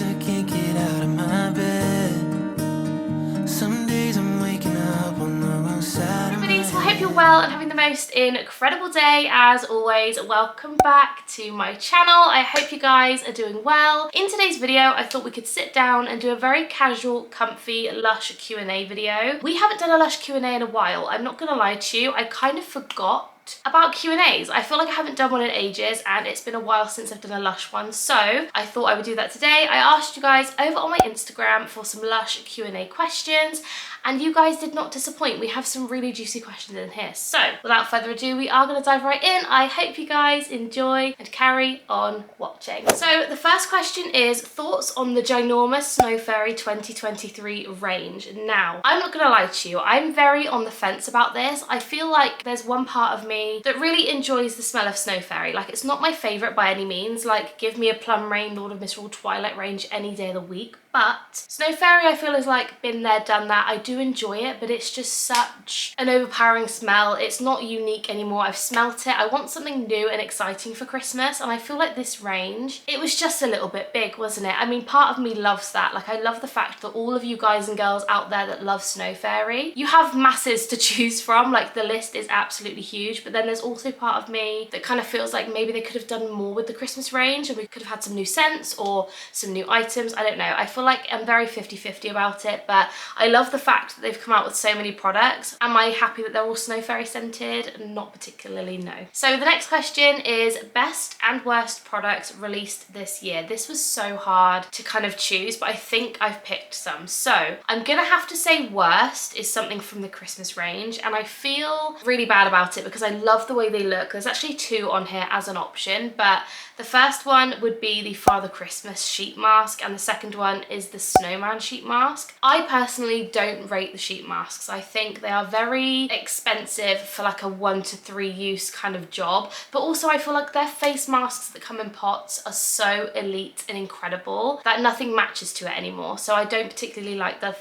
I can't get out of my bed. Some days I'm waking up on the wrong side of my head. So I hope you're well and having the most incredible day. As always, welcome back to my channel. I hope you guys are doing well. In today's video, I thought we could sit down and do a very casual, comfy Lush Q&A video. We haven't done a Lush Q&A in a while. I'm not gonna lie to you, I kind of forgot about Q&As. I feel like I haven't done one in ages and it's been a while since I've done a Lush one, so I thought I would do that today. I asked you guys over on my Instagram for some Lush Q&A questions and you guys did not disappoint. We have some really juicy questions in here. So without further ado, we are going to dive right in. I hope you guys enjoy and carry on watching. So the first question is thoughts on the ginormous Snow Fairy 2023 range. Now, I'm not going to lie to you, I'm very on the fence about this. I feel like there's one part of me that really enjoys the smell of Snow Fairy. Like, it's not my favourite by any means. Like, give me a Plum Rain, Lord of Misrule, Twilight range any day of the week. But Snow Fairy, I feel, has like been there, done that. I do enjoy it, but it's just such an overpowering smell. It's not unique anymore. I've smelt it. I want something new and exciting for Christmas, and I feel like this range, it was just a little bit big, wasn't it? I mean, part of me loves that. Like, I love the fact that all of you guys and girls out there that love Snow Fairy, you have masses to choose from. Like, the list is absolutely huge, but then there's also part of me that kind of feels like maybe they could have done more with the Christmas range and we could have had some new scents or some new items. I don't know. I feel like I'm very 50-50 about it, but I love the fact that they've come out with so many products. Am I happy that they're all Snow Fairy scented? Not particularly, no. So the next question is best and worst products released this year. This was so hard to kind of choose, but I think I've picked some. So I'm gonna have to say worst is something from the Christmas range, and I feel really bad about it because I love the way they look. There's actually two on here as an option, but the first one would be the Father Christmas sheet mask and the second one is the Snowman sheet mask. I personally don't rate the sheet masks. I think they are very expensive for like a 1 to 3 use kind of job, but also I feel like their face masks that come in pots are so elite and incredible that nothing matches to it anymore. So I don't particularly like the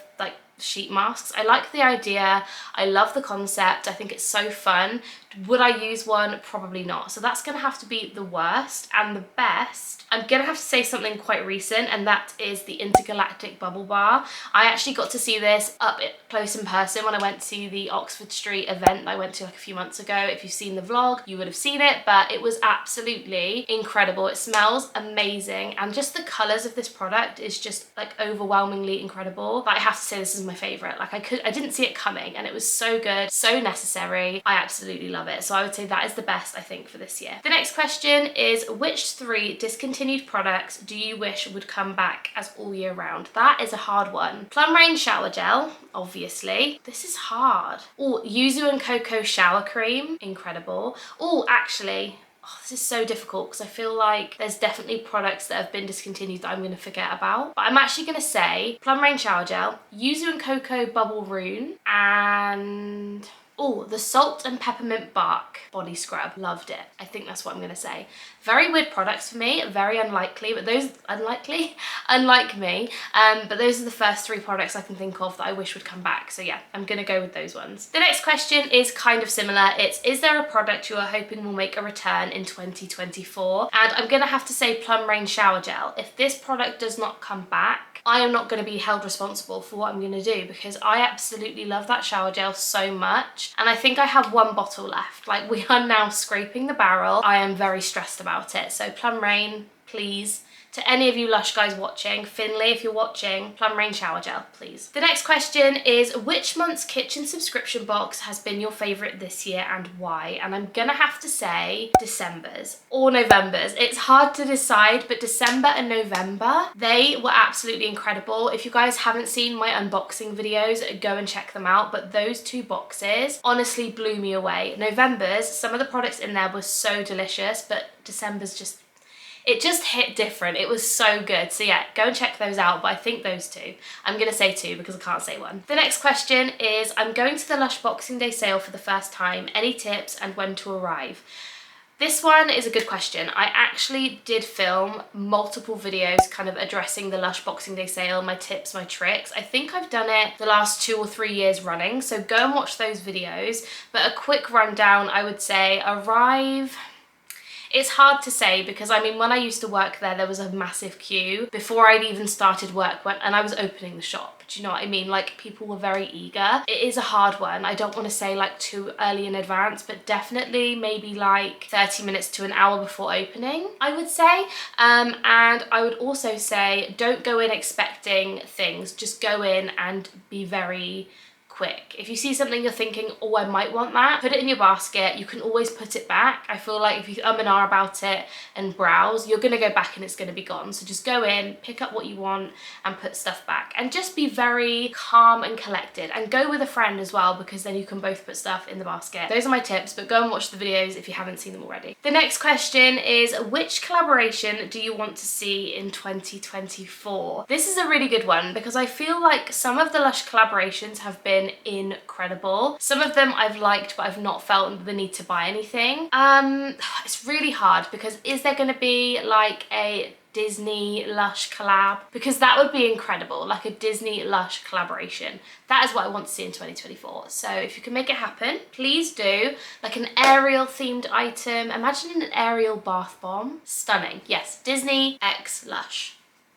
sheet masks. I like the idea, I love the concept, I think it's so fun. Would I use one? Probably not. So that's gonna have to be the worst. And the best, I'm gonna have to say something quite recent, and that is the Intergalactic Bubble Bar. I actually got to see this up close in person when I went to the Oxford Street event that I went to like a few months ago. If you've seen the vlog, you would have seen it, but it was absolutely incredible. It smells amazing, and just the colours of this product is just like overwhelmingly incredible. But I have to say this is my favourite. Like, I didn't see it coming, and it was so good, so necessary. I absolutely love it. So I would say that is the best, I think, for this year. The next question is which 3 discontinued products do you wish would come back as all year round? That is a hard one. Plum Rain shower gel, obviously. This is hard. Oh, yuzu and cocoa shower cream, incredible. Oh, actually, oh, this is so difficult because I feel like there's definitely products that have been discontinued that I'm going to forget about. But I'm actually going to say Plum Rain shower gel, yuzu and cocoa bubble rune, and oh, the salt and peppermint bark body scrub. Loved it. I think that's what I'm gonna say. Very weird products for me, very unlikely, but those, unlike me, but those are the first 3 products I can think of that I wish would come back. So yeah, I'm gonna go with those ones. The next question is kind of similar. It's, is there a product you are hoping will make a return in 2024? And I'm gonna have to say Plum Rain shower gel. If this product does not come back, I am not going to be held responsible for what I'm going to do, because I absolutely love that shower gel so much, and I think I have 1 bottle left. Like, we are now scraping the barrel. I am very stressed about it. So Plum Rain, please. To any of you Lush guys watching, Finley, if you're watching, Plum Rain shower gel, please. The next question is which month's kitchen subscription box has been your favourite this year and why? And I'm gonna have to say December's or November's. It's hard to decide, but December and November, they were absolutely incredible. If you guys haven't seen my unboxing videos, go and check them out. But those 2 boxes honestly blew me away. November's, some of the products in there were so delicious, but December's just, it just hit different. It was so good. So yeah, go and check those out, but I think those 2. I'm gonna say 2 because I can't say 1. The next question is, I'm going to the Lush Boxing Day sale for the first time. Any tips and when to arrive? This one is a good question. I actually did film multiple videos kind of addressing the Lush Boxing Day sale, my tips, my tricks. I think I've done it the last 2 or 3 years running, so go and watch those videos. But a quick rundown, I would say arrive It's hard to say because I mean, when I used to work there was a massive queue before I'd even started work and I was opening the shop. Do you know what I mean? Like, people were very eager. It is a hard one. I don't want to say like too early in advance, but definitely maybe like 30 minutes to an hour before opening, I would say. And I would also say don't go in expecting things. Just go in and be very quick. If you see something you're thinking, oh, I might want that, put it in your basket. You can always put it back. I feel like if you and ah about it and browse, you're gonna go back and it's gonna be gone. So just go in, pick up what you want and put stuff back, and just be very calm and collected, and go with a friend as well, because then you can both put stuff in the basket. Those are my tips, but go and watch the videos if you haven't seen them already. The next question is, which collaboration do you want to see in 2024? This is a really good one because I feel like some of the Lush collaborations have been incredible. Some of them I've liked, but I've not felt the need to buy anything. It's really hard because is there going to be like a Disney Lush collab? Because that would be incredible, like a Disney Lush collaboration. That is what I want to see in 2024. So if you can make it happen, please do. Like an Ariel themed item. Imagine an Ariel bath bomb. Stunning. Yes, Disney x Lush.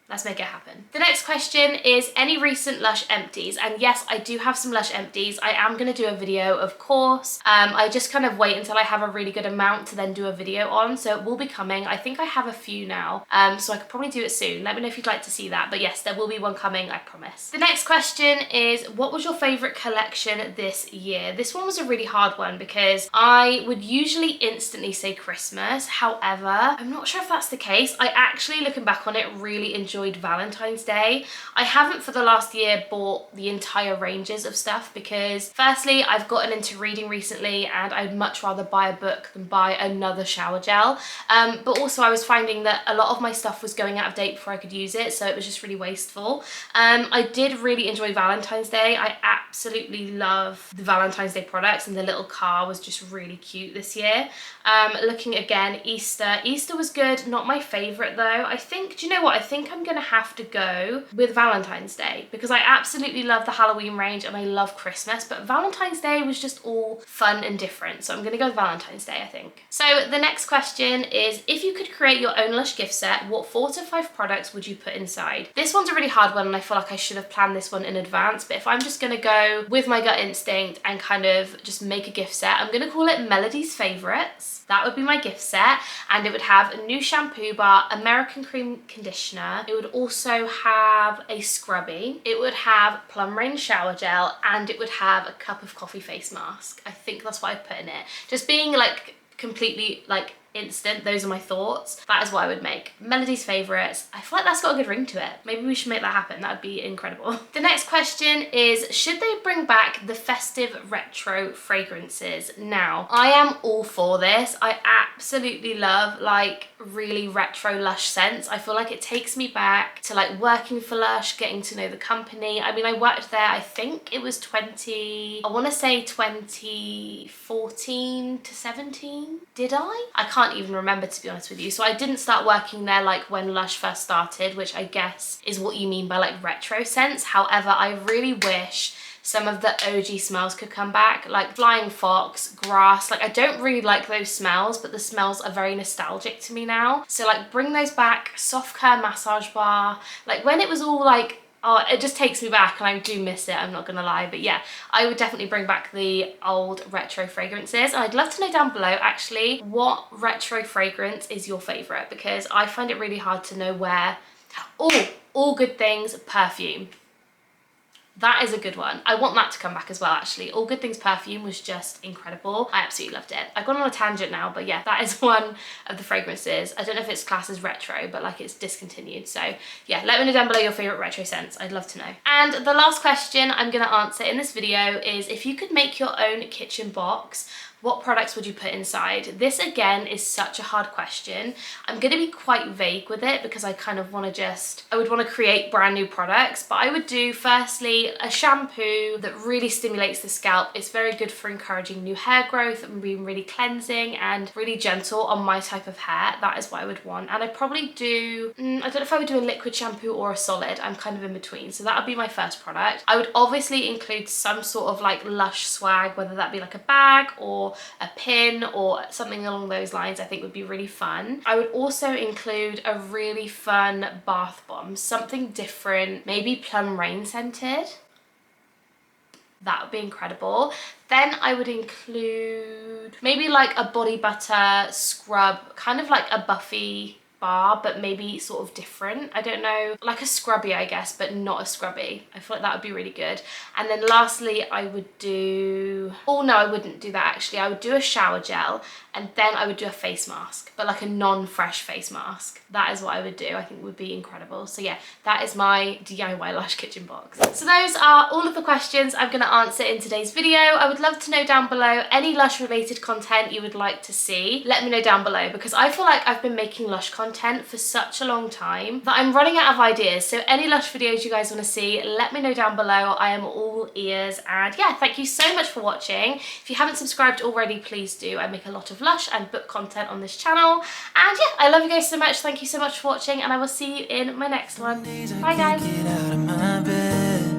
Let's make it happen. The next question is any recent Lush empties? And yes, I do have some Lush empties. I am gonna do a video, of course. I just kind of wait until I have a really good amount to then do a video on. So it will be coming. I think I have a few now. So I could probably do it soon. Let me know if you'd like to see that. But yes, there will be one coming, I promise. The next question is, what was your favorite collection this year? This one was a really hard one because I would usually instantly say Christmas. However, I'm not sure if that's the case. I actually, looking back on it, really enjoyed Valentine's Day. I haven't for the last year bought the entire ranges of stuff because firstly, I've gotten into reading recently and I'd much rather buy a book than buy another shower gel. But also I was finding that a lot of my stuff was going out of date before I could use it, so it was just really wasteful. I did really enjoy Valentine's Day. I absolutely love the Valentine's Day products, and the little car was just really cute this year. Looking again, Easter was good. Not my favorite though. I think, do you know what? I think I'm gonna have to go with Valentine's Day because I absolutely love the Halloween range and I love Christmas, but Valentine's Day was just all fun and different. So I'm gonna go with Valentine's Day, I think. So the next question is, if you could create your own Lush gift set, what 4 to 5 products would you put inside? This one's a really hard one and I feel like I should have planned this one in advance, but if I'm just gonna go with my gut instinct and kind of just make a gift set, I'm gonna call it Melody's Favorites. That would be my gift set, and it would have a new shampoo bar, American cream conditioner. It would also have a scrubby. It would have Plum Rain shower gel, and it would have a cup of coffee face mask. I think that's what I'd put in it. Just being like completely like instant, those are my thoughts. That is what I would make. Melody's Favorites. I feel like that's got a good ring to it. Maybe we should make that happen. That would be incredible. The next question is, should they bring back the festive retro fragrances now? I am all for this. I absolutely love like really retro Lush scents. I feel like it takes me back to like working for Lush, getting to know the company. I mean, I worked there, I think it was 2014 to 17. Did I? I can't even remember, to be honest with you. So I didn't start working there like when Lush first started, which I guess is what you mean by like retro scents. However, I really wish some of the OG smells could come back, like Flying Fox, Grass. Like I don't really like those smells, but the smells are very nostalgic to me now. So like bring those back. Soft Care Massage Bar, like when it was all like, oh, it just takes me back and I do miss it, I'm not gonna lie. But yeah, I would definitely bring back the old retro fragrances. And I'd love to know down below actually what retro fragrance is your favorite, because I find it really hard to know where. Oh, All Good Things perfume. That is a good one. I want that to come back as well, actually. All Good Things perfume was just incredible. I absolutely loved it. I've gone on a tangent now, but yeah, that is one of the fragrances. I don't know if it's classed as retro, but like it's discontinued. So yeah, let me know down below your favorite retro scents. I'd love to know. And the last question I'm gonna answer in this video is, if you could make your own kitchen box, what products would you put inside? This again is such a hard question. I'm gonna be quite vague with it because I kind of wanna I would wanna create brand new products, but I would do firstly a shampoo that really stimulates the scalp. It's very good for encouraging new hair growth and being really cleansing and really gentle on my type of hair. That is what I would want. And I'd probably do, I don't know if I would do a liquid shampoo or a solid. I'm kind of in between. So that would be my first product. I would obviously include some sort of like Lush swag, whether that be like a bag or or a pin or something along those lines I think would be really fun. I would also include a really fun bath bomb, something different, maybe Plum Rain scented. That would be incredible. Then I would include maybe like a body butter scrub, kind of like a Buffy bar, but maybe sort of different. I don't know, like a scrubby, I guess, but not a scrubby. I feel like that would be really good. And then lastly, I would do, oh no, I wouldn't do that actually. I would do a shower gel, and then I would do a face mask, but like a non-fresh face mask. That is what I would do. I think would be incredible. So yeah, that is my DIY Lush kitchen box. So those are all of the questions I'm going to answer in today's video. I would love to know down below any Lush related content you would like to see. Let me know down below, because I feel like I've been making Lush content for such a long time that I'm running out of ideas. So any Lush videos you guys want to see, let me know down below. I am all ears. And yeah, thank you so much for watching. If you haven't subscribed already, please do. I make a lot of Lush and book content on this channel. And yeah, I love you guys so much. Thank you so much for watching, and I will see you in my next one. Bye guys.